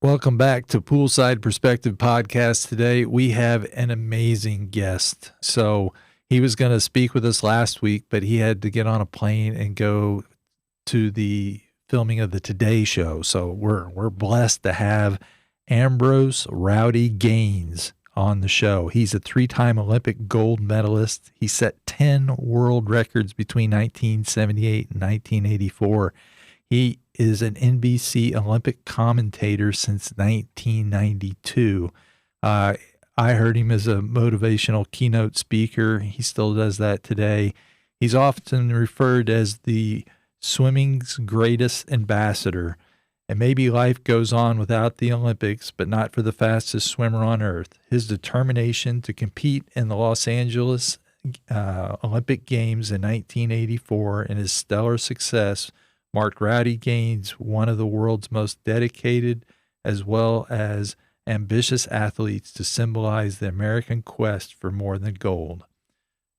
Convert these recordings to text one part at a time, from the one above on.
Welcome back to Poolside Perspective Podcast. Today we have an amazing guest. So he was going to speak with us last week, but he had to get on a plane and go to the filming of the Today Show. So we're blessed to have Ambrose Rowdy Gaines on the show. He's a 3-time Olympic gold medalist. He set 10 world records between 1978 and 1984. He is an NBC Olympic commentator since 1992. I heard him as a motivational keynote speaker. He still does that today. He's often referred as the swimming's greatest ambassador. And maybe life goes on without the Olympics, but not for the fastest swimmer on earth. His determination to compete in the Los Angeles Olympic Games in 1984 and his stellar success marked Rowdy Gaines one of the world's most dedicated as well as ambitious athletes to symbolize the American quest for more than gold.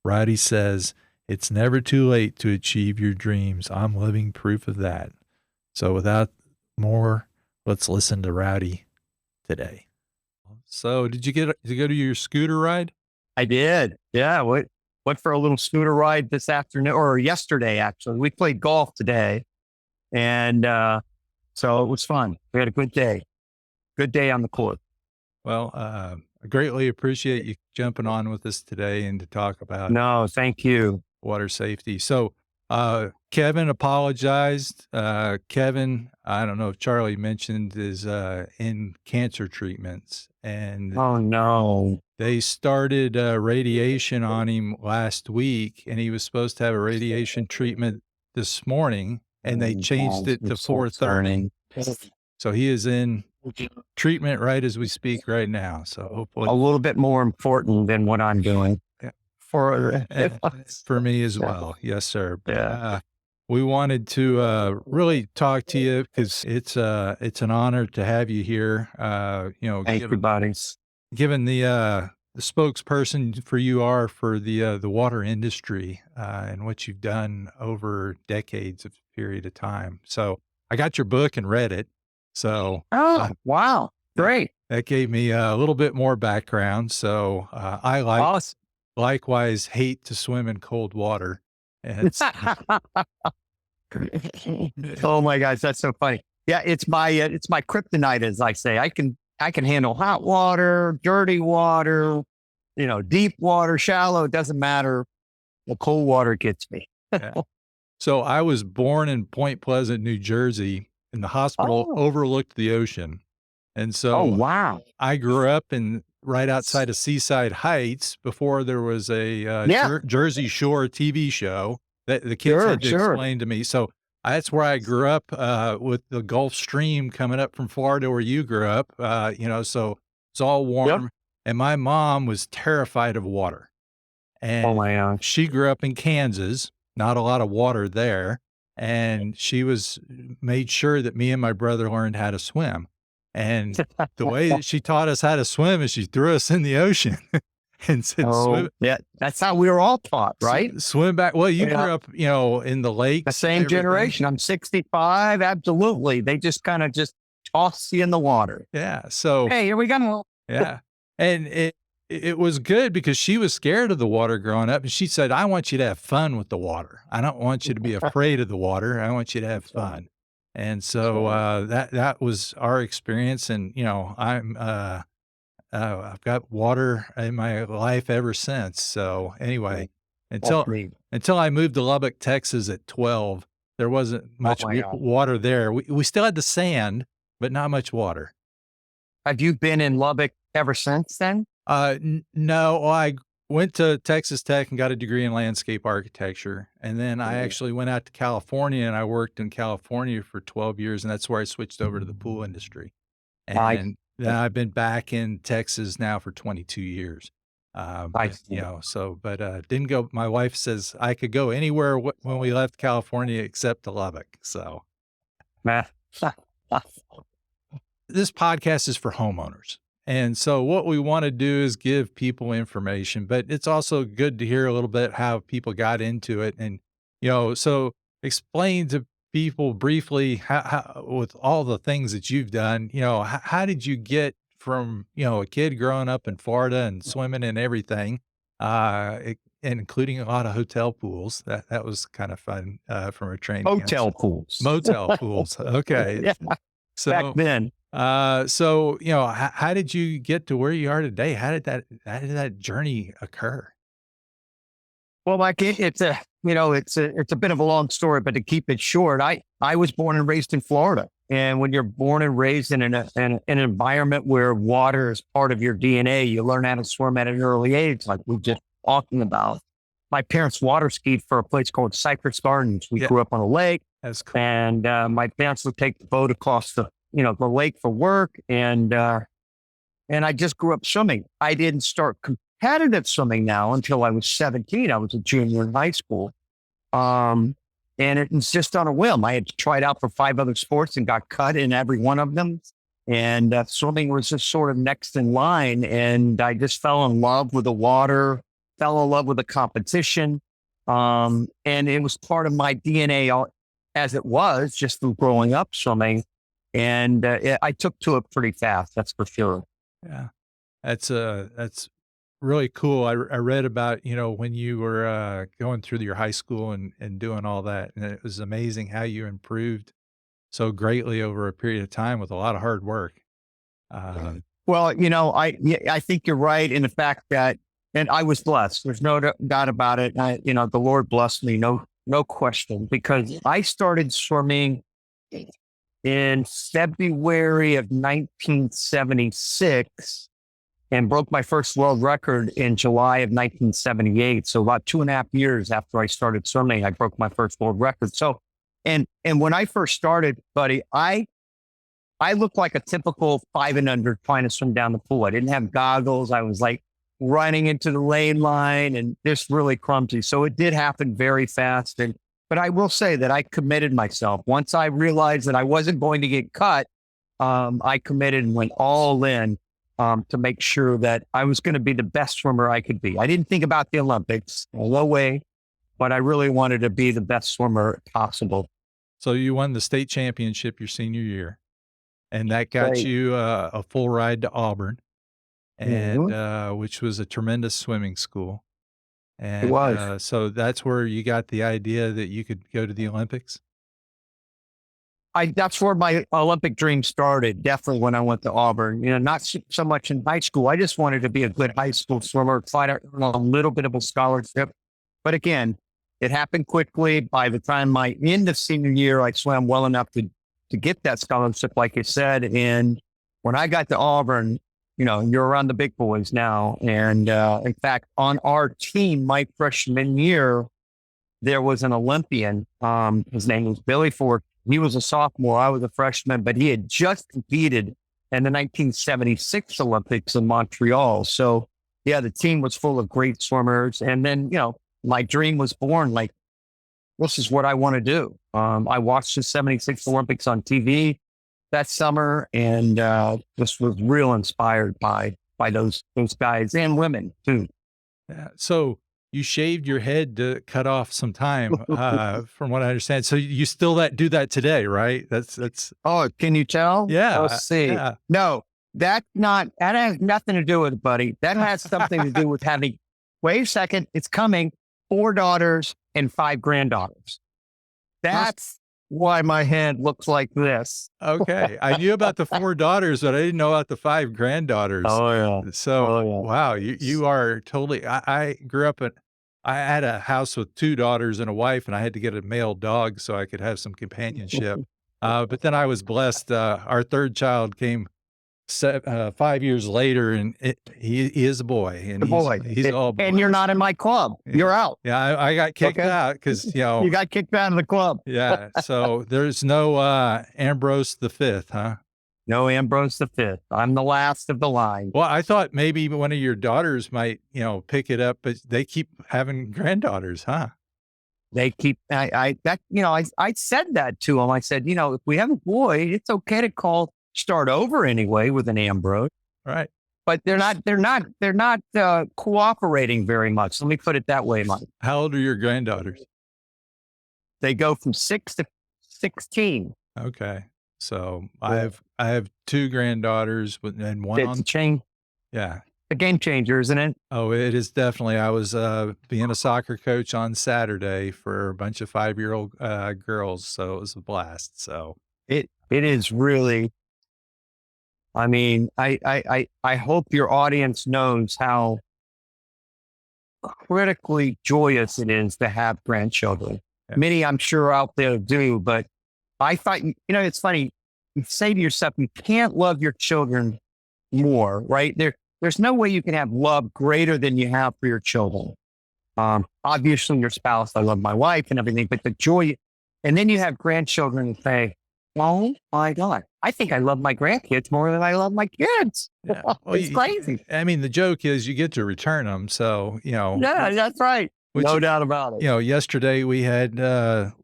Rowdy says, "It's never too late to achieve your dreams. I'm living proof of that." So without more, let's listen to Rowdy today. So did you get to go to your scooter ride? I did. Yeah. Went for a little scooter ride this afternoon or yesterday, actually. We played golf today. And so it was fun. We had a good day. Good day on the court. Well, I greatly appreciate you jumping on with us today and to talk about No, thank you. water safety. So Kevin apologized. Kevin, I don't know if Charlie mentioned, is in cancer treatments. And Oh, no. they started radiation on him last week, and he was supposed to have a radiation treatment this morning, and they changed it to 4:30. So he is in treatment right as we speak right now. So A hopefully little bit more important than what I'm doing. Yeah. For for me as well. Yes, sir. But, Yeah. we wanted to really talk to you because it's an honor to have you here. Thank you, buddies. Given the spokesperson for you are for the water industry and what you've done over decades of period of time. So I got your book and read it. So Oh, wow. Great. that gave me a little bit more background. So I Awesome. likewise hate to swim in cold water. And it's, Oh my gosh, that's so funny. Yeah, it's my kryptonite, as I say. I can handle hot water, dirty water, deep water, shallow. It doesn't matter. The cold water gets me. yeah. So I was born in Point Pleasant, New Jersey, and the hospital Oh. overlooked the ocean. And Oh, so wow. I grew up right outside of Seaside Heights before there was a Yeah. Jersey Shore TV show that the kids had to Sure. explain to me. So that's where I grew up with the Gulf Stream coming up from Florida where you grew up, so it's all warm. And my mom was terrified of water. Oh And my gosh. she grew up in Kansas, not a lot of water there. And she made sure that me and my brother learned how to swim. And the way that she taught us how to swim is she threw us in the ocean and said, Oh, yeah. That's how we were all taught, right? swim back. Well, you Yeah. grew up, in the lakes. The same and everything. generation. I'm 65. Absolutely. They just kind of just toss you in the water. Yeah. So, Hey, here we go. yeah. And it was good because she was scared of the water growing up. And she said, I want you to have fun with the water. I don't want you to be afraid of the water. I want you to have fun. And so that was our experience. And, I've got water in my life ever since. So anyway, until I moved to Lubbock, Texas at 12, there wasn't much my God. water there. We still had the sand, but not much water. Have you been in Lubbock ever since then? No, I went to Texas Tech and got a degree in landscape architecture. And then I actually went out to California and I worked in California for 12 years. And that's where I switched over to the pool industry. Nice. And then I've been back in Texas now for 22 years. Nice. Didn't go. My wife says I could go anywhere when we left California except to Lubbock. So Meh. this podcast is for homeowners. And so what we want to do is give people information, but it's also good to hear a little bit how people got into it. And, so explain to people briefly how with all the things that you've done, how did you get from, a kid growing up in Florida and swimming and everything, and including a lot of hotel pools. That was kind of fun, from a training. Hotel pools. Motel pools. Okay. Yeah, back So, then. how did you get to where you are today? How did that journey occur? Well, Mike, it's a bit of a long story, but to keep it short, I was born and raised in Florida. And when you're born and raised in an environment where water is part of your DNA, you learn how to swim at an early age, like we just talking about. My parents water skied for a place called Cypress Gardens. We Yeah. grew up on a lake, That's cool. and my parents would take the boat across the lake for work, and I just grew up swimming. I didn't start competitive swimming now until I was 17. I was a junior in high school. And it was just on a whim. I had tried out for 5 other sports and got cut in every one of them. And swimming was just sort of next in line. And I just fell in love with the water, fell in love with the competition. And it was part of my DNA as it was just through growing up swimming. And I took to it pretty fast, that's for sure. Yeah. That's really cool. I read about, when you were going through your high school and doing all that. And it was amazing how you improved so greatly over a period of time with a lot of hard work. Well, I think you're right in the fact that, and I was blessed. There's no doubt about it. The Lord blessed me, no question, because I started swimming in February of 1976 and broke my first world record in July of 1978. So about 2.5 years after I started swimming, I broke my first world record. So, and when I first started, buddy, I looked like a typical 5 and under trying to swim down the pool. I didn't have goggles. I was like running into the lane line and just really clumsy. So it did happen very fast. But I will say that I committed myself. Once I realized that I wasn't going to get cut, I committed and went all in to make sure that I was going to be the best swimmer I could be. I didn't think about the Olympics, no way, but I really wanted to be the best swimmer possible. So you won the state championship your senior year, and that got Right. you a full ride to Auburn, and Mhm. which was a tremendous swimming school. It And was. so that's where you got the idea that you could go to the Olympics. That's where my Olympic dream started. Definitely when I went to Auburn, not so much in high school. I just wanted to be a good high school swimmer, try to earn a little bit of a scholarship. But again, it happened quickly. By the time my end of senior year, I swam well enough to get that scholarship, like you said. And when I got to Auburn, you're around the big boys now. And in fact, on our team, my freshman year, there was an Olympian. His name was Billy Ford. He was a sophomore. I was a freshman, but he had just competed in the 1976 Olympics in Montreal. So yeah, the team was full of great swimmers. And then, my dream was born. Like, this is what I want to do. I watched the 76 Olympics on TV that summer and just was real inspired by those guys and women too. Yeah. So you shaved your head to cut off some time, from what I understand. So you still do that today, right? That's Oh, can you tell? yeah, Let's see. yeah. No, that has nothing to do with it, buddy. That has something to do with having, wait a second, it's coming, 4 daughters and 5 granddaughters. That's why my head looks like this. Okay. I knew about the 4 daughters, but I didn't know about the 5 granddaughters. Oh, yeah. So, Oh, yeah. wow, you are totally. I grew up I had a house with 2 daughters and a wife, and I had to get a male dog so I could have some companionship. But then I was blessed. Our 3rd child came 5 years later, and he is a boy, and The boy. he's all boy. And you're not in my club. You're out. Yeah, I got kicked Okay. out because You got kicked out of the club. yeah. So there's no Ambrose the 5th, huh? No Ambrose the 5th. I'm the last of the line. Well, I thought maybe one of your daughters might, pick it up, but they keep having granddaughters, huh? They keep, I said that to them. I said, if we have a boy, it's okay to start over anyway with an Ambrose, Right. but they're not cooperating very much. Let me put it that way, Mike. How old are your granddaughters? They go from 6 to 16. Okay. So Yeah. I have two granddaughters and one It's on. Yeah. a game changer, isn't it? Oh, it is definitely. I was being a soccer coach on Saturday for a bunch of 5-year-old girls, so it was a blast. So It is really. I mean, I hope your audience knows how critically joyous it is to have grandchildren. yeah, Many, I'm sure, out there do, but I thought, it's funny. You say to yourself, you can't love your children more, right? There's no way you can have love greater than you have for your children. Obviously, your spouse, I love my wife and everything, but the joy, and then you have grandchildren and say, oh my God, I think I love my grandkids more than I love my kids. yeah. Well, It's crazy. I mean, the joke is you get to return them. So Yeah, that's right. which, No doubt about it. Yesterday we had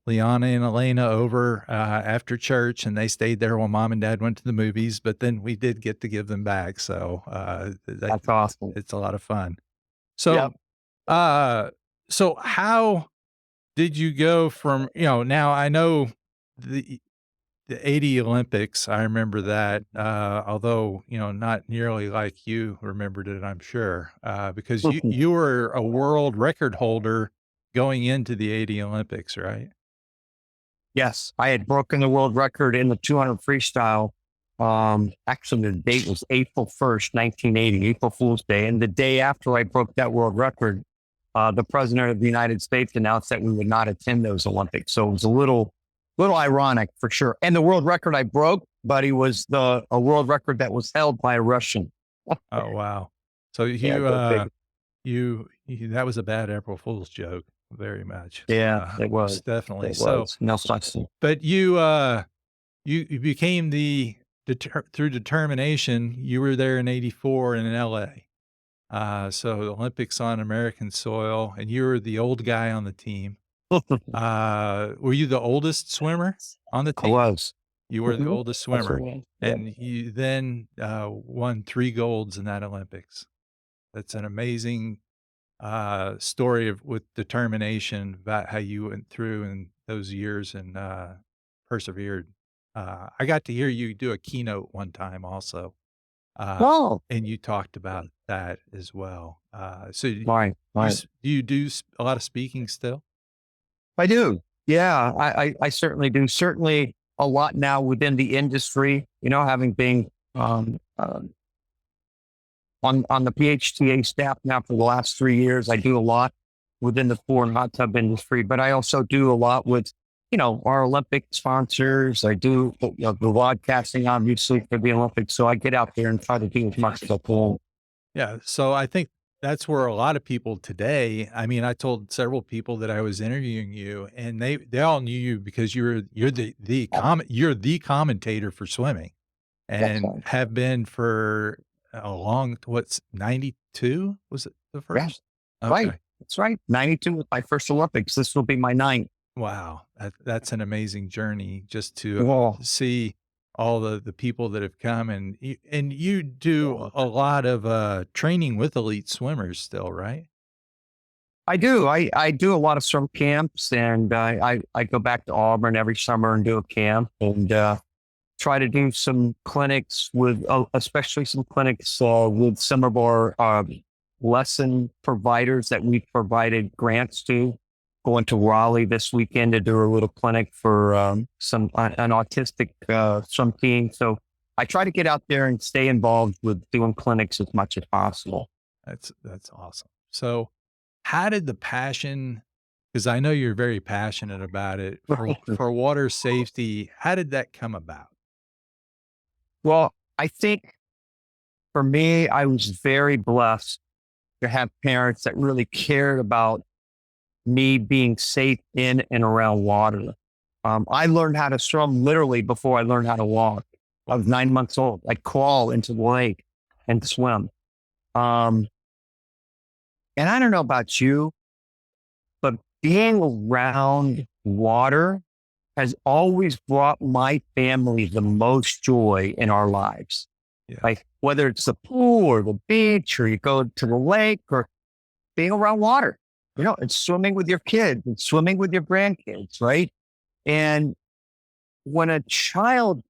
Liana and Elena over after church, and they stayed there while mom and dad went to the movies. But then we did get to give them back, so That's awesome. it's a lot of fun. So, Yep. so how did you go from Now I know the 80 Olympics. I remember that, although not nearly like you remembered it. I'm sure because you were a world record holder going into the 80 Olympics, right? Yes, I had broken the world record in the 200 freestyle. Actually, the date was April 1st, 1980, April Fool's Day. And the day after I broke that world record, the president of the United States announced that we would not attend those Olympics. So it was a little ironic for sure. And the world record I broke, buddy, was a world record that was held by a Russian. Oh, wow. So Yeah, you that was a bad April Fool's joke, very much. yeah, it was. Definitely. It So, was. No such thing. but you became through determination. You were there in '84 in LA. So the Olympics on American soil, and you were the old guy on the team. Were you the oldest swimmer on the I team? was. You were the oldest swimmer, Absolutely. and you then won 3 golds in that Olympics. That's an amazing story with determination about how you went through in those years and persevered. I got to hear you do a keynote one time also, Oh, and you talked about that as well. So right. do you do a lot of speaking still? I do. Yeah, I certainly do. Certainly a lot now within the industry, having been on the PHTA staff now for the last 3 years. I do a lot within the pool and hot tub industry, but I also do a lot with, our Olympic sponsors. I do the broadcasting, obviously, for the Olympics. So I get out there and try to do as much as I can. Yeah. So I think that's where a lot of people today, I mean, I told several people that I was interviewing you, and they all knew you because you're the commentator for swimming, and right. have been for a long, what's 92? Was it the first? Yeah, Okay. right. That's right. 92 was my first Olympics. This will be my 9th. Wow. That's an amazing journey just to Oh, see all the people that have come, and you do a lot of training with elite swimmers still, right? I do. I do a lot of swim camps, and I go back to Auburn every summer and do a camp, and try to do some clinics with, especially some clinics with some of our lesson providers that we've provided grants to. Going to Raleigh this weekend to do a little clinic for an autistic swim team. So I try to get out there and stay involved with doing clinics as much as possible. That's awesome. So how did the passion, because I know you're very passionate about it, for water safety, how did that come about? Well, I think for me, I was very blessed to have parents that really cared about me being safe in and around water. I learned how to swim literally before I learned how to walk. I was 9 months old. I'd crawl into the lake and swim. And I don't know about you, but being around water has always brought my family the most joy in our lives. Yeah. Like whether it's the pool or the beach, or you go to the lake, or being around water. It's swimming with your kids and swimming with your grandkids, right? And when a child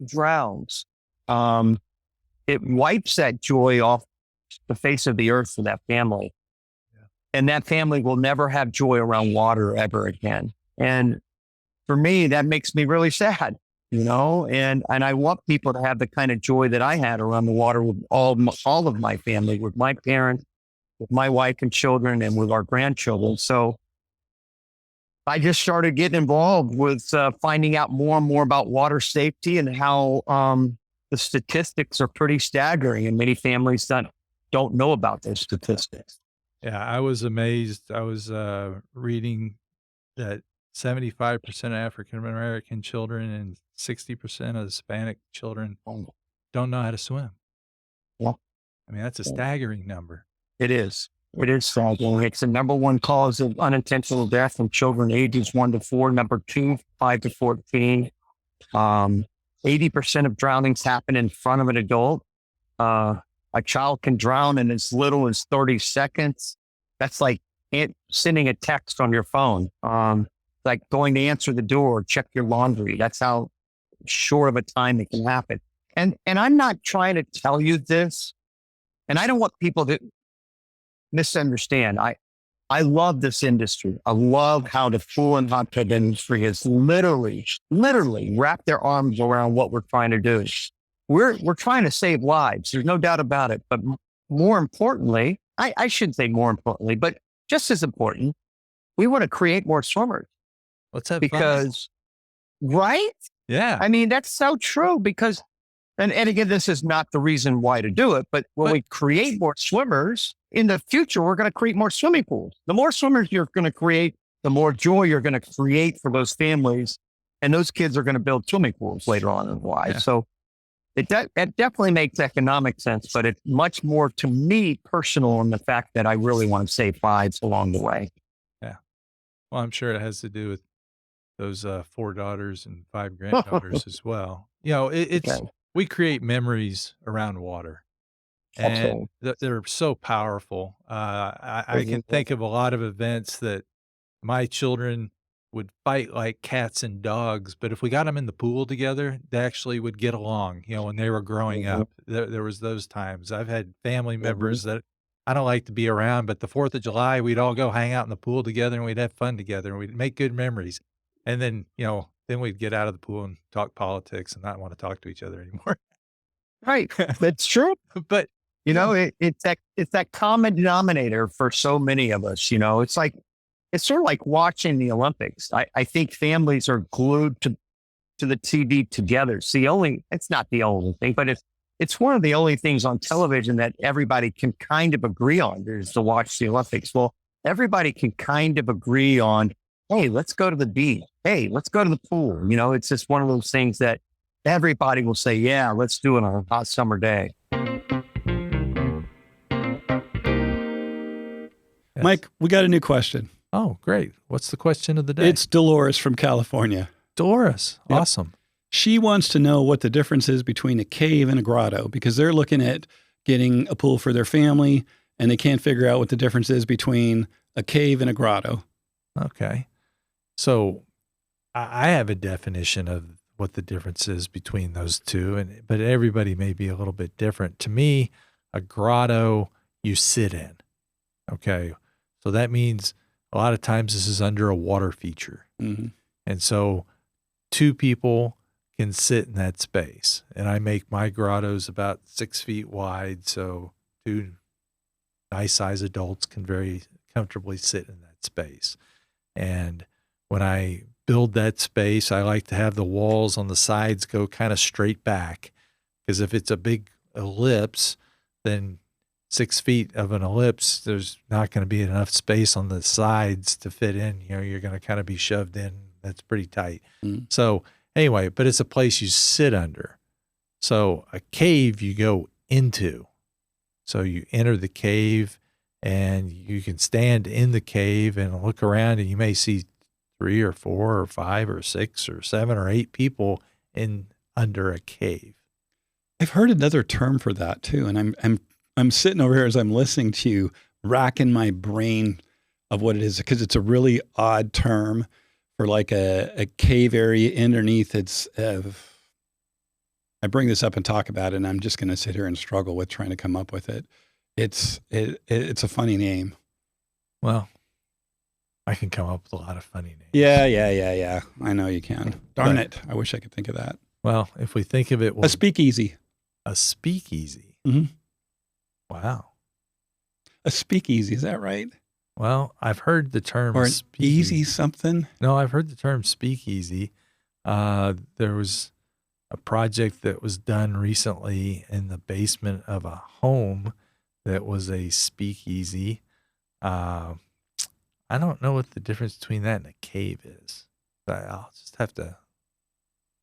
drowns, it wipes that joy off the face of the earth for that family. Yeah. And that family will never have joy around water ever again. And for me, that makes me really sad, and I want people to have the kind of joy that I had around the water with all of my family, with my parents, with my wife and children, and with our grandchildren. So I just started getting involved with finding out more and more about water safety and how the statistics are pretty staggering, and many families don't know about those statistics. Yeah, I was amazed. I was reading that 75% of African American children and 60% of Hispanic children don't know how to swim. Yeah. I mean, that's a staggering number. It is. It is staggering. It's the number one cause of unintentional death in children ages 1 to 4. Number 2, 5 to 14. 80% of drownings happen in front of an adult. A child can drown in as little as 30 seconds. That's like sending a text on your phone. Like going to answer the door, check your laundry. That's how short of a time it can happen. And I'm not trying to tell you this, and I don't want people to misunderstand. I love this industry. I love how the pool and hot tub industry has literally wrapped their arms around what we're trying to do. We're trying to save lives. There's no doubt about it. But more importantly, I shouldn't say more importantly, but just as important, we want to create more swimmers. Let's have because, fun. Right? Yeah. I mean, that's so true because, and again, this is not the reason why to do it, but when we create more swimmers, in the future, we're going to create more swimming pools. The more swimmers you're going to create, the more joy you're going to create for those families. And those kids are going to build swimming pools later on in life. Yeah. So it definitely makes economic sense, but it's much more to me personal in the fact that I really want to save lives along the way. Yeah. Well, I'm sure it has to do with those 4 daughters and 5 granddaughters as well. We create memories around water. And they're so powerful. I can think of a lot of events that my children would fight like cats and dogs, but if we got them in the pool together, they actually would get along. When they were growing up, there was those times. I've had family members that I don't like to be around, but the 4th of July, we'd all go hang out in the pool together and we'd have fun together and we'd make good memories. And then, then we'd get out of the pool and talk politics and not want to talk to each other anymore. Right. That's true. But it's that common denominator for so many of us. It's sort of like watching the Olympics. I think families are glued to the TV together. It's not the only thing, but it's one of the only things on television that everybody can kind of agree on is to watch the Olympics. Well, everybody can kind of agree on, hey, let's go to the beach. Hey, let's go to the pool. It's just one of those things that everybody will say, yeah, let's do it on a hot summer day. Mike, we got a new question. Oh, great. What's the question of the day? It's Dolores from California. Dolores. Yep. Awesome. She wants to know what the difference is between a cave and a grotto because they're looking at getting a pool for their family and they can't figure out what the difference is between a cave and a grotto. Okay. So I have a definition of what the difference is between those two, but everybody may be a little bit different. To me, a grotto you sit in. Okay. So that means a lot of times this is under a water feature. Mm-hmm. And so 2 people can sit in that space. And I make my grottos about 6 feet wide. So 2 nice size adults can very comfortably sit in that space. And when I build that space, I like to have the walls on the sides go kind of straight back. Because if it's a big ellipse, then 6 feet of an ellipse, there's not going to be enough space on the sides to fit in. You're going to kind of be shoved in. That's pretty tight. Mm. So anyway, but it's a place you sit under. So a cave you go into. So you enter the cave and you can stand in the cave and look around and you may see 3 or 4 or 5 or 6 or 7 or 8 people in under a cave. I've heard another term for that too. And I'm sitting over here as I'm listening to you, racking my brain of what it is, because it's a really odd term for like a cave area underneath. It's I bring this up and talk about it, and I'm just going to sit here and struggle with trying to come up with it. It's a funny name. Well, I can come up with a lot of funny names. Yeah. I know you can. Darn it. I wish I could think of that. Well, if we think of it, A speakeasy. A speakeasy. Mm-hmm. Wow. A speakeasy. Is that right? Well, I've heard the term Or an speakeasy. easy something. No, I've heard the term speakeasy. There was a project that was done recently in the basement of a home that was a speakeasy. I don't know what the difference between that and a cave is. I'll just have to,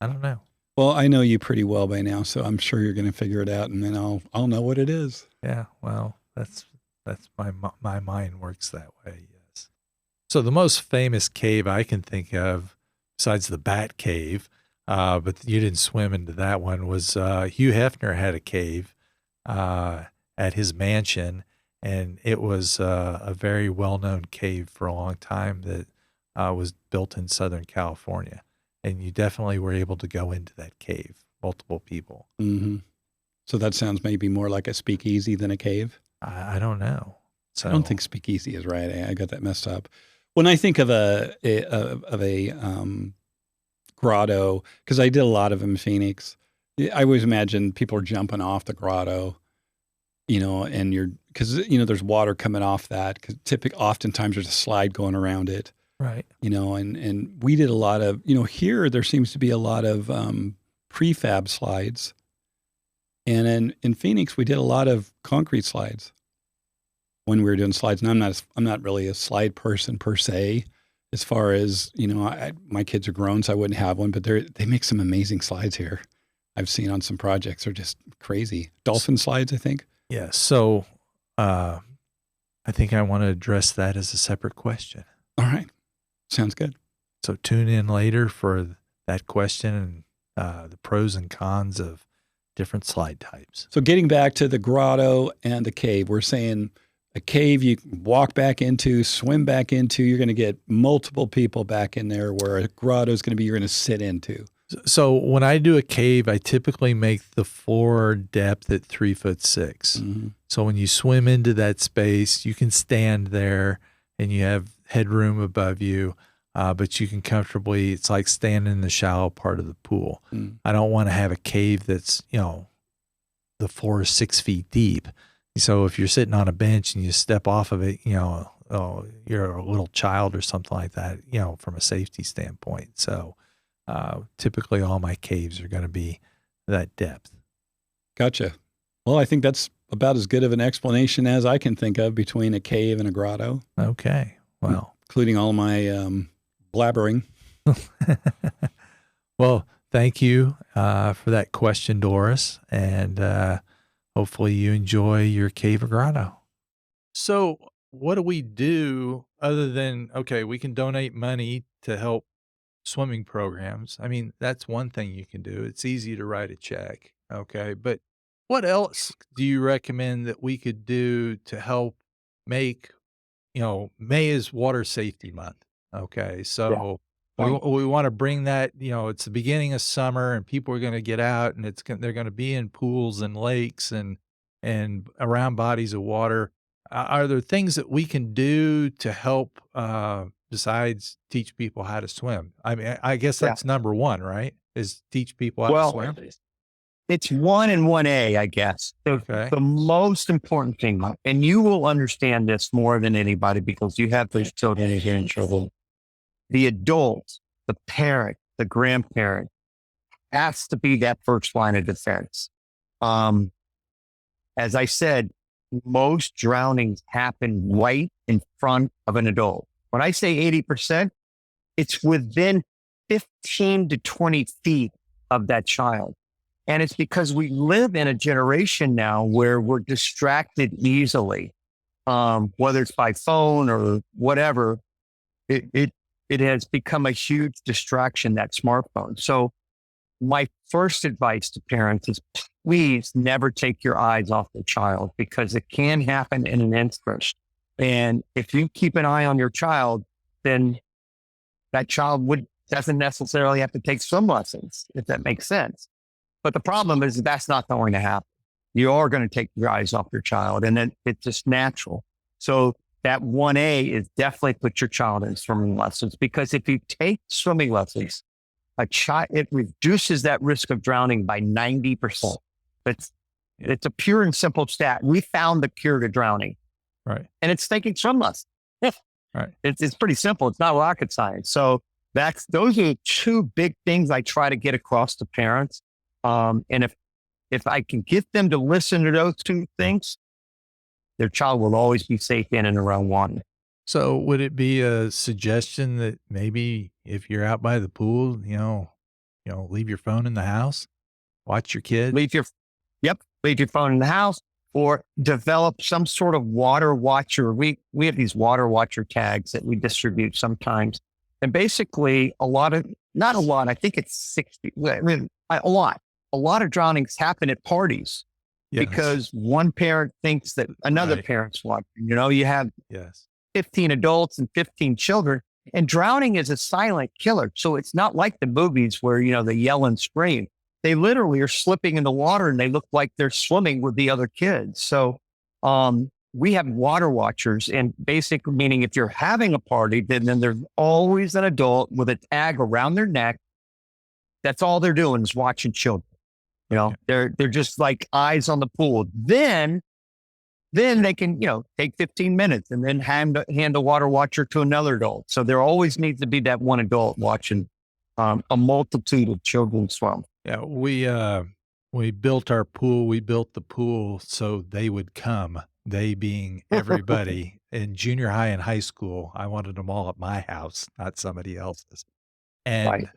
I don't know. Well, I know you pretty well by now, so I'm sure you're going to figure it out, and then I'll know what it is. Yeah, well, that's my mind works that way. Yes. So the most famous cave I can think of, besides the Bat Cave, but you didn't swim into that one, was Hugh Hefner had a cave at his mansion, and it was a very well-known cave for a long time that was built in Southern California. And you definitely were able to go into that cave, multiple people. Mm-hmm. So that sounds maybe more like a speakeasy than a cave. I don't know. So I don't think speakeasy is right. I got that messed up. When I think of a grotto, because I did a lot of them in Phoenix, I always imagine people are jumping off the grotto, and because there's water coming off that, because oftentimes there's a slide going around it. Right. And we did a lot of, here there seems to be a lot of prefab slides. And in Phoenix, we did a lot of concrete slides when we were doing slides. And I'm not really a slide person per se, as far as, my kids are grown, so I wouldn't have one, but they make some amazing slides here. I've seen on some projects. They're just crazy. Dolphin slides, I think. Yeah. So I think I want to address that as a separate question. All right. Sounds good. So tune in later for that question and the pros and cons of different slide types. So getting back to the grotto and the cave, we're saying a cave you can walk back into, swim back into, you're going to get multiple people back in there, where a grotto is going to be you're going to sit into. So when I do a cave, I typically make the floor depth at 3'6". Mm-hmm. So when you swim into that space, you can stand there and you have headroom above you, but you can comfortably, it's like standing in the shallow part of the pool. Mm. I don't want to have a cave that's, the floor is 6 feet deep. So if you're sitting on a bench and you step off of it, you're a little child or something like that, from a safety standpoint. So typically all my caves are going to be that depth. Gotcha. Well, I think that's about as good of an explanation as I can think of between a cave and a grotto. Okay. Well, including all my blabbering. Well, thank you for that question, Doris, and hopefully you enjoy your cave or grotto. So what do we do other than, we can donate money to help swimming programs. I mean, that's one thing you can do. It's easy to write a check, okay? But what else do you recommend that we could do to help make, May is Water Safety Month, okay? So we want to bring that, it's the beginning of summer and people are going to get out and they're going to be in pools and lakes and around bodies of water. Are there things that we can do to help besides teach people how to swim? I mean, I guess that's number one, right? Is teach people how to swim? It's 1 and 1A, I guess. Okay. The most important thing, and you will understand this more than anybody because you have those children here in trouble. The adult, the parent, the grandparent has to be that first line of defense. As I said, most drownings happen right in front of an adult. When I say 80%, it's within 15 to 20 feet of that child. And it's because we live in a generation now where we're distracted easily, whether it's by phone or whatever. It has become a huge distraction, that smartphone. So my first advice to parents is please never take your eyes off the child because it can happen in an instant. And if you keep an eye on your child, then that child doesn't necessarily have to take swim lessons, if that makes sense. But the problem is that's not going to happen. You are going to take your eyes off your child, and then it's just natural. So that 1A is definitely put your child in swimming lessons, because if you take swimming lessons, it reduces that risk of drowning by 90%. It's a pure and simple stat. We found the cure to drowning. Right. And it's taking swim lessons. Right. It's pretty simple. It's not rocket science. So those are two big things I try to get across to parents. And if I can get them to listen to those two things, their child will always be safe in and around water. So would it be a suggestion that maybe if you're out by the pool, leave your phone in the house, watch your kid? Leave your phone in the house, or develop some sort of water watcher. We have these water watcher tags that we distribute sometimes. And basically not a lot, I think it's 60, a lot of drownings happen at parties. Yes. Because one parent thinks that another parent's watching. You have 15 adults and 15 children, and drowning is a silent killer. So it's not like the movies where, they yell and scream. They literally are slipping in the water and they look like they're swimming with the other kids. So we have water watchers, and basically meaning if you're having a party, then there's always an adult with a tag around their neck. That's all they're doing is watching children. They're just like eyes on the pool. Then they can, take 15 minutes and then hand a water watcher to another adult. So there always needs to be that one adult watching a multitude of children swim. Yeah, we built our pool. We built the pool so they would come. They being everybody in junior high and high school. I wanted them all at my house, not somebody else's. And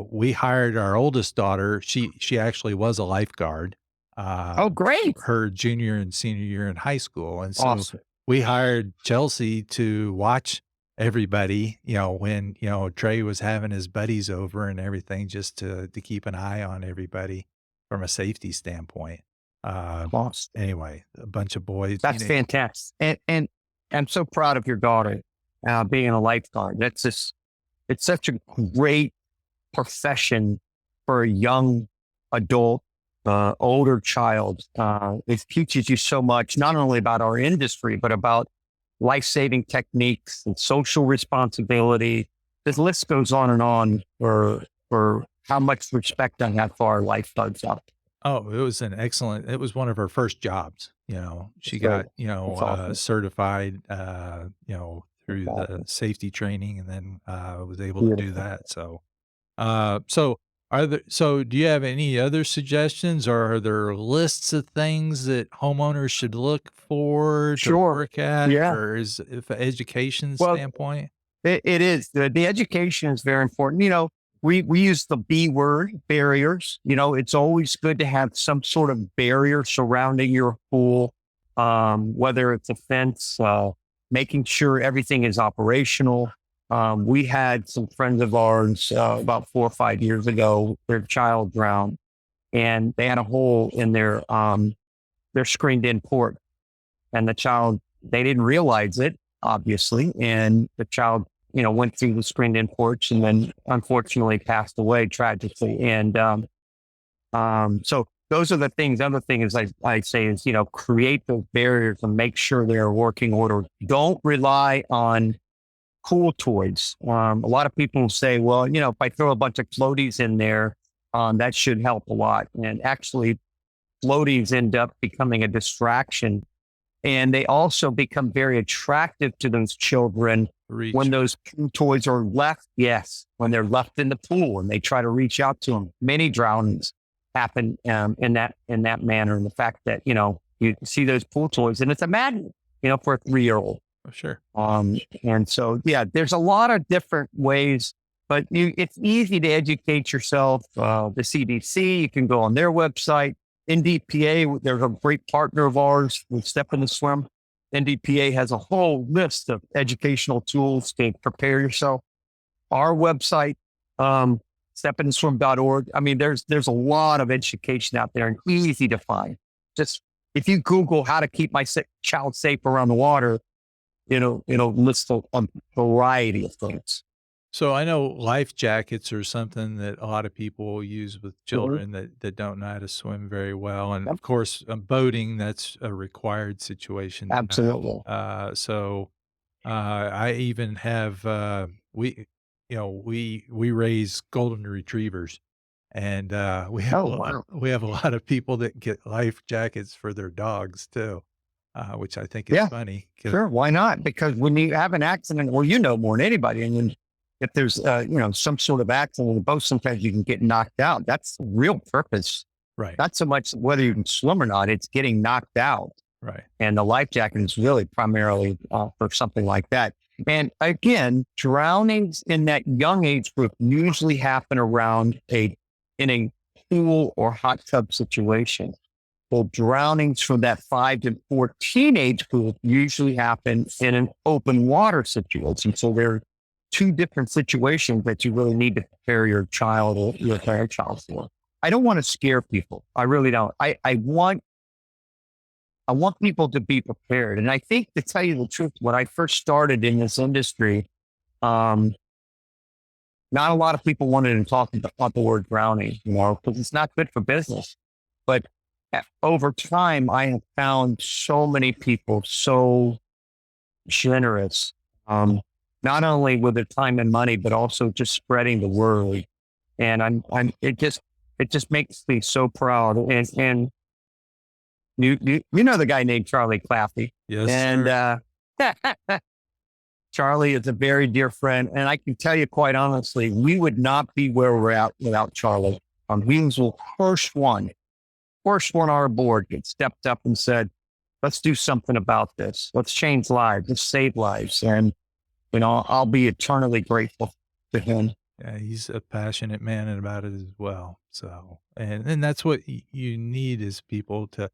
we hired our oldest daughter. She actually was a lifeguard. Oh, great! Her junior and senior year in high school, and so awesome. We hired Chelsea to watch everybody. When Trey was having his buddies over and everything, just to keep an eye on everybody from a safety standpoint. Awesome. Anyway, a bunch of boys. That's fantastic, and I'm so proud of your daughter being a lifeguard. It's such a great profession for a young adult, older child. It teaches you so much, not only about our industry, but about life-saving techniques and social responsibility. This list goes on and on for how much respect I have for our lifeguards out there. Oh, it was one of her first jobs. She got, awesome. Certified, through the safety training, and then was able to do that. So do you have any other suggestions, or are there lists of things that homeowners should look for to work at? Or is it from education standpoint? It is. The education is very important. We use the B word, barriers. It's always good to have some sort of barrier surrounding your pool, whether it's a fence, making sure everything is operational. We had some friends of ours about 4 or 5 years ago, their child drowned, and they had a hole in their screened in port, and the child, they didn't realize it, obviously. And the child, went through the screened in porch and then unfortunately passed away tragically. And so those are the things. Other thing is I say is, create those barriers and make sure they're working order. Don't rely on cool toys. A lot of people say, well, if I throw a bunch of floaties in there, that should help a lot. And actually, floaties end up becoming a distraction. And they also become very attractive to those children when those toys are left. Yes, when they're left in the pool and they try to reach out to them. Many drownings happen in that manner. And the fact that, you see those pool toys and it's a magnet, for a 3-year-old. Oh, sure. And so, there's a lot of different ways, but it's easy to educate yourself. The CDC, you can go on their website. NDPA, they're a great partner of ours with Step in the Swim. NDPA has a whole list of educational tools to prepare yourself. Our website, stepintheswim.org. I mean, there's a lot of education out there and easy to find. Just if you Google how to keep my child safe around the water, it'll list a variety of things. So I know life jackets are something that a lot of people use with children that don't know how to swim very well. And Yep. of course, boating, that's a required situation. Absolutely. I even have, we raise golden retrievers, and Oh, wow. we have a lot of people that get life jackets for their dogs too, which I think is Yeah, funny. 'Cause- sure. Why not? Because when you have an accident, well, you know more than anybody. And when, if there's, some sort of accident on the boat, sometimes you can get knocked out. That's the real purpose. Right, Not so much whether you can swim or not, it's getting knocked out. right. And the life jacket is really primarily for something like that. And again, drownings in that young age group usually happen around in a pool or hot tub situation. Well, drownings from that 5 to 14 age group usually happen in an open water situation. So there are two different situations that you really need to prepare your child or your grandchild for. I don't want to scare people. I really don't. I want people to be prepared. And I think, to tell you the truth, when I first started in this industry, not a lot of people wanted to talk about the word drowning, because it's not good for business. But over time, I have found so many people so generous, not only with their time and money, but also just spreading the word. And it just makes me so proud. And you know the guy named Charlie Claffey. Yes, And sir. Charlie is a very dear friend. And I can tell you quite honestly, we would not be where we're at without Charlie. He was the first one on our board that stepped up and said, let's do something about this. Let's change lives. Let's save lives. And, I'll be eternally grateful to him. Yeah, he's a passionate man about it as well. So, and that's what you need, is people to,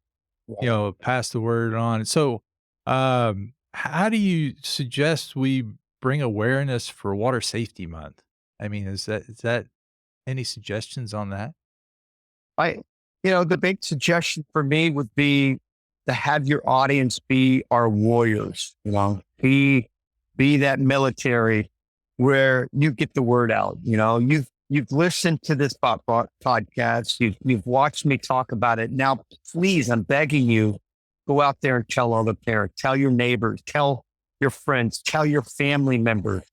pass the word on. So, how do you suggest we bring awareness for Water Safety Month? I mean, is that any suggestions on that? The big suggestion for me would be to have your audience be our warriors, be that military where you get the word out. You've listened to this podcast. You've watched me talk about it. Now, please, I'm begging you, go out there and tell other parents, tell your neighbors, tell your friends, tell your family members,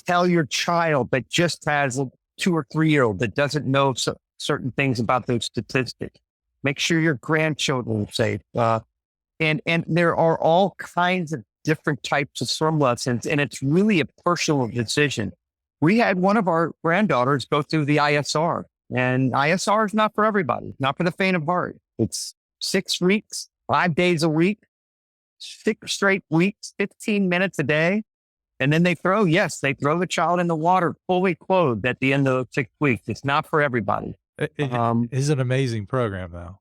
tell your child that just has a 2 or 3 year old that doesn't know certain things about those statistics. Make sure your grandchildren are safe. And there are all kinds of different types of swim lessons, and it's really a personal decision. We had one of our granddaughters go through the ISR, and ISR is not for everybody, not for the faint of heart. It's 6 weeks, 5 days a week, 6 straight weeks, 15 minutes a day. And then they throw the child in the water fully clothed at the end of 6 weeks. It's not for everybody. It is an amazing program, though.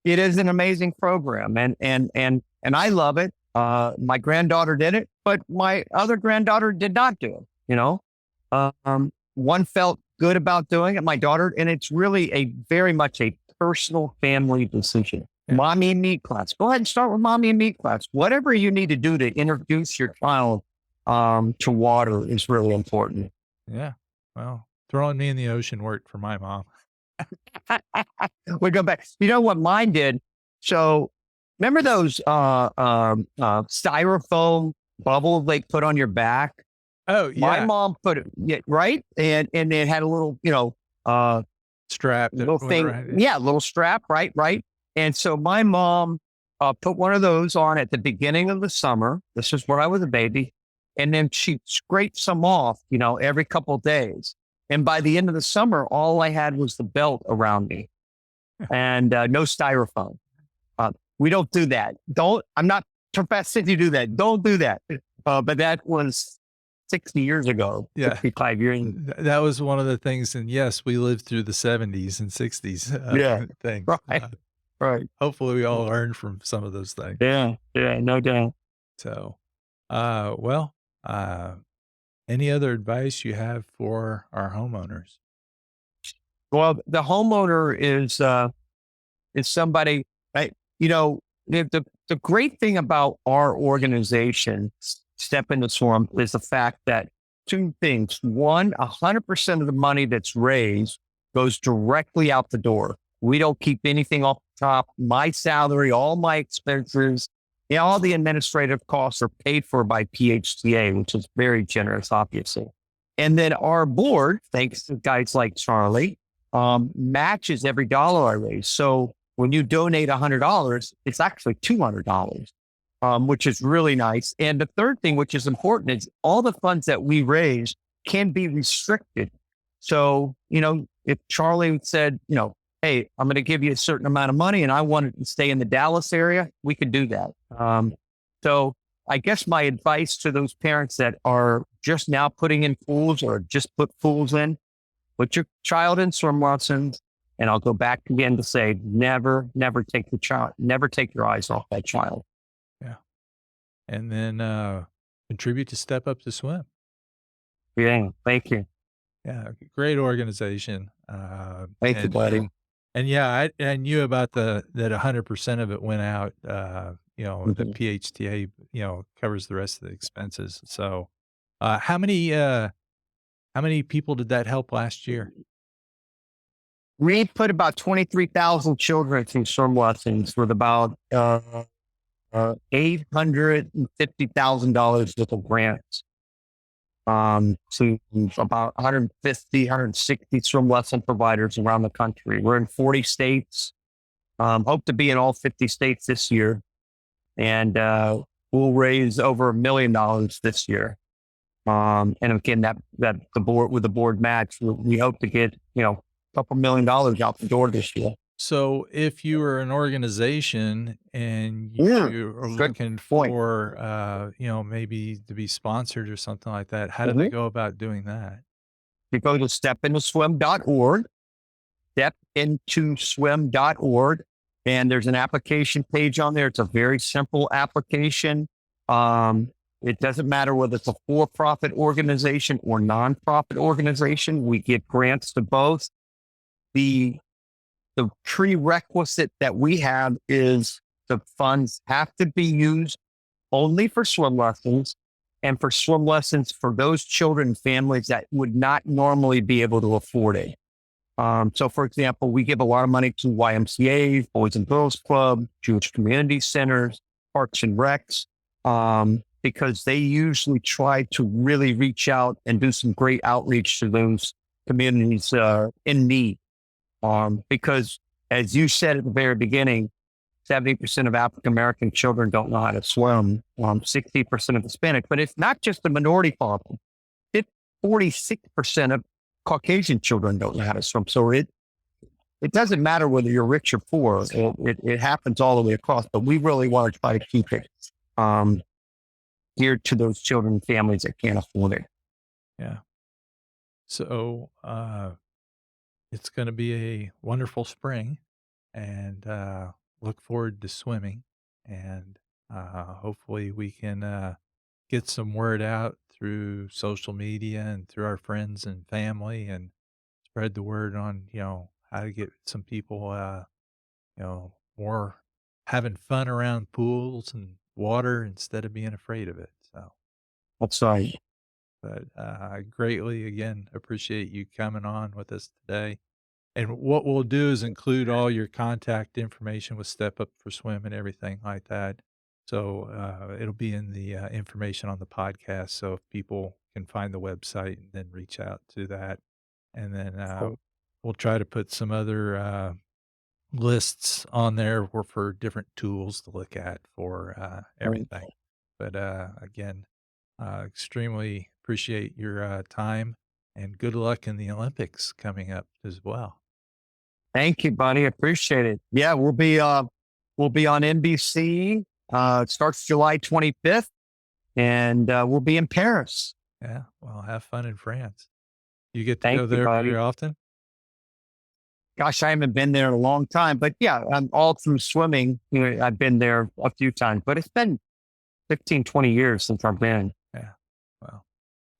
It is an amazing program, and I love it. My granddaughter did it, but my other granddaughter did not do it. One felt good about doing it, my daughter, and it's really very much a personal family decision. Yeah. Mommy and me class. Go ahead and start with mommy and me class. Whatever you need to do to introduce your child to water is really important. Yeah. Well, throwing me in the ocean worked for my mom. We go back. You know what mine did? So remember those styrofoam bubbles they put on your back? Oh, yeah. My mom put it, right? And it had a little, strap. Little thing. Around. Yeah, little strap, right? And so my mom put one of those on at the beginning of the summer. This is when I was a baby. And then she scraped some off, every couple of days. And by the end of the summer, all I had was the belt around me and no styrofoam. We don't do that. I'm not professing to do that. Don't do that. But that was 60 years ago, 65 years ago. That was one of the things. And yes, we lived through the 70s and 60s things. Right. Hopefully we all learned from some of those things. Yeah, no doubt. So, any other advice you have for our homeowners? Well, the homeowner is somebody, right? The great thing about our organization, Step in the Swamp, is the fact that two things. One, 100% of the money that's raised goes directly out the door. We don't keep anything off the top. My salary, all my expenses, all the administrative costs are paid for by PHTA, which is very generous, obviously. And then our board, thanks to guys like Charlie, matches every dollar I raise. So when you donate $100, it's actually $200, which is really nice. And the third thing, which is important, is all the funds that we raise can be restricted. So, if Charlie said, hey, I'm going to give you a certain amount of money and I wanted to stay in the Dallas area, we could do that. So I guess my advice to those parents that are just now putting in pools or just put pools in, put your child in swim lessons. And I'll go back again to say, never take your eyes off that child. Yeah. And then contribute to Step Up to Swim. Yeah. Thank you. Yeah. Great organization. Thank you, buddy. And yeah, I knew about that 100% of it went out, the PHTA, covers the rest of the expenses. So, how many people did that help last year? We put about 23,000 children through swim lessons with about $850,000 worth of grants. To about 150, 160 swim lesson providers around the country. We're in 40 states. Hope to be in all 50 states this year. And we'll raise over $1 million this year. And again, that the board match, we hope to get, a couple $1 million out the door this year. So if you were an organization and you are looking for, maybe to be sponsored or something like that, how do they go about doing that? You go to stepintoswim.org, stepintoswim.org, and there's an application page on there. It's a very simple application. It doesn't matter whether it's a for-profit organization or nonprofit organization. We give grants to both. The prerequisite that we have is the funds have to be used only for swim lessons and for swim lessons for those children and families that would not normally be able to afford it. So for example, we give a lot of money to YMCA, Boys and Girls Club, Jewish community centers, Parks and Recs, because they usually try to really reach out and do some great outreach to those communities in need. Because as you said at the very beginning, 70% of African-American children don't know how to swim, 60% of Hispanic, but it's not just the minority problem. 46% of Caucasian children don't know how to swim. So it doesn't matter whether you're rich or poor. It happens all the way across, but we really want to try to keep it geared to those children and families that can't afford it. Yeah. So, it's going to be a wonderful spring, and look forward to swimming. And hopefully we can get some word out through social media and through our friends and family, and spread the word on how to get some people more having fun around pools and water instead of being afraid of it. So that's right. But I greatly, again, appreciate you coming on with us today. And what we'll do is include all your contact information with Step Up for Swim and everything like that. So it'll be in the information on the podcast. So if people can find the website and then reach out to that. And then we'll try to put some other lists on there for different tools to look at for everything. But again, extremely appreciate your time, and good luck in the Olympics coming up as well. Thank you, buddy. Appreciate it. Yeah, we'll be on NBC. It starts July 25th, and we'll be in Paris. Yeah, well, have fun in France. You get to go there very often? Gosh, I haven't been there in a long time, but yeah, I'm all through swimming. I've been there a few times, but it's been 15, 20 years since I've been. Yeah. Well,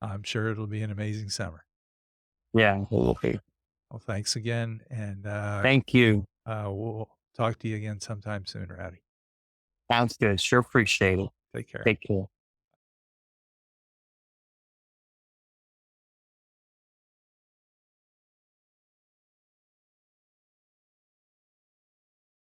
I'm sure it'll be an amazing summer. Yeah, it will be. Well, thanks again. And thank you. We'll talk to you again sometime soon, Rowdy. Sounds good. Sure appreciate it. Take care. Take care.